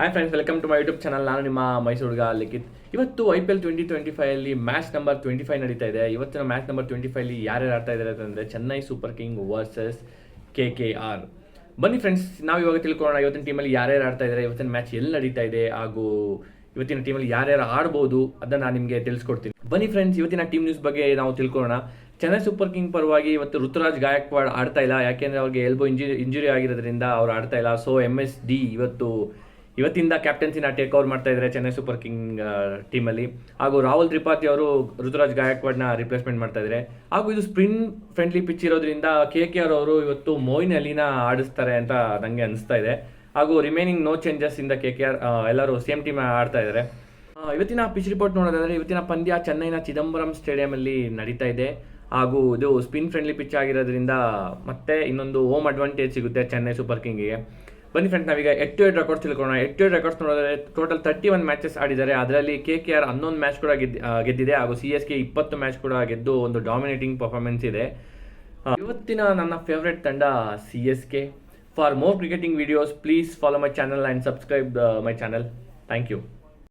Hi friends, welcome to my YouTube channel. ನಾನು ನಿಮ್ಮ ಮೈಸೂರುಗ ಲಿಖಿತ್. ಇವತ್ತು IPL 2025 ಮ್ಯಾಚ್ ನಂಬರ್ 25 ನಡೀತಾ ಇದೆ. ಇವತ್ತಿನ ಮ್ಯಾಚ್ ನಂಬರ್ 25 ಯಾರ್ಯಾರು ಆಡ್ತಾ ಇದ್ದಾರೆ ಅಂತಂದರೆ Chennai super king versus KKR. ಬನ್ನಿ ಫ್ರೆಂಡ್ಸ್, ನಾವು ಇವಾಗ ತಿಳ್ಕೊಳ್ಳೋಣ ಇವತ್ತಿನ ಟೀಮಲ್ಲಿ ಯಾರ್ಯಾರು ಆಡ್ತಾ ಇದ್ದಾರೆ, ಇವತ್ತಿನ ಮ್ಯಾಚ್ ಎಲ್ಲಿ ನಡೀತಾ ಇದೆ, ಹಾಗೂ ಇವತ್ತಿನ ಟೀಮಲ್ಲಿ ಯಾರ್ಯಾರು ಆಡ್ಬೋದು ಅದನ್ನು ನಾನು ನಿಮಗೆ ತಿಳಿಸ್ಕೊಡ್ತೀನಿ. ಬನ್ನಿ ಫ್ರೆಂಡ್ಸ್, ಇವತ್ತಿನ ಟೀಮ್ ನ್ಯೂಸ್ ಬಗ್ಗೆ ನಾವು ತಿಳ್ಕೊಳ್ಳೋಣ. ಚೆನ್ನೈ ಸೂಪರ್ ಕಿಂಗ್ ಪರವಾಗಿ ಇವತ್ತು ಋತುರಾಜ್ ಗಾಯಕ್ವಾಡ್ ಆಡ್ತಾ ಇಲ್ಲ, ಯಾಕೆಂದರೆ ಅವ್ರಿಗೆ ಎಲ್ಬೋ ಇಂಜುರಿ ಆಗಿರೋದ್ರಿಂದ ಅವ್ರು ಆಡ್ತಾ ಇಲ್ಲ. ಸೊ MSD ಇವತ್ತಿಂದ ಕ್ಯಾಪ್ಟನ್ಸಿನ ಟೇಕ್ ಓವರ್ ಮಾಡ್ತಾ ಇದ್ದಾರೆ ಚೆನ್ನೈ ಸೂಪರ್ ಕಿಂಗ್ ಟೀಮಲ್ಲಿ. ಹಾಗೂ ರಾಹುಲ್ ತ್ರಿಪಾಠಿ ಅವರು ಋತುರಾಜ್ ಗಾಯಕ್ವಾಡ್ನ ರಿಪ್ಲೇಸ್ಮೆಂಟ್ ಮಾಡ್ತಾ ಇದ್ದಾರೆ. ಹಾಗೂ ಇದು ಸ್ಪಿನ್ ಫ್ರೆಂಡ್ಲಿ ಪಿಚ್ ಇರೋದ್ರಿಂದ KKR ಅವರು ಇವತ್ತು ಮೊಯಿನ್ ಅಲಿನ ಆಡಿಸ್ತಾರೆ ಅಂತ ನನಗೆ ಅನಿಸ್ತಾ ಇದೆ. ಹಾಗೂ ರಿಮೈನಿಂಗ್ ನೋ ಚೇಂಜಸ್ ಇಂದ KKR ಎಲ್ಲರೂ ಸೇಮ್ ಟೀಮ್ ಆಡ್ತಾ ಇದ್ದಾರೆ. ಇವತ್ತಿನ ಪಿಚ್ ರಿಪೋರ್ಟ್ ನೋಡೋದಾದ್ರೆ, ಇವತ್ತಿನ ಪಂದ್ಯ ಚೆನ್ನೈನ ಚಿದಂಬರಂ ಸ್ಟೇಡಿಯಂಲ್ಲಿ ನಡೀತಾ ಇದೆ. ಹಾಗೂ ಇದು ಸ್ಪಿನ್ ಫ್ರೆಂಡ್ಲಿ ಪಿಚ್ ಆಗಿರೋದ್ರಿಂದ ಮತ್ತೆ ಇನ್ನೊಂದು ಹೋಮ್ ಅಡ್ವಾಂಟೇಜ್ ಸಿಗುತ್ತೆ ಚೆನ್ನೈ ಸೂಪರ್ ಕಿಂಗಿಗೆ. ಬನ್ನಿ ಫ್ರೆಂಡ್ಸ್, ನಾವೀಗ 8 ರೆಕಾರ್ಡ್ಸ್ ತಿಳ್ಕೊಳ್ಳೋಣ. 8 ರೆಕಾರ್ಡ್ಸ್ ನೋಡಿದ್ರೆ ಟೋಟಲ್ 31 ಮ್ಯಾಚಸ್ ಆಡಿದ್ದಾರೆ. ಅದರಲ್ಲಿ KKR 11 ಮ್ಯಾಚ್ ಕೂಡ ಗೆದ್ದಿದೆ. ಹಾಗೂ CSK 20 ಮ್ಯಾಚ್ ಕೂಡ ಗೆದ್ದು ಒಂದು ಡಾಮಿನೇಟಿಂಗ್ ಪರ್ಫಾರ್ಮೆನ್ಸ್ ಇದೆ. ಇವತ್ತಿನ ನನ್ನ ಫೇವ್ರೆಟ್ ತಂಡ CSK. For more cricketing videos please follow my channel and subscribe my channel. Thank you.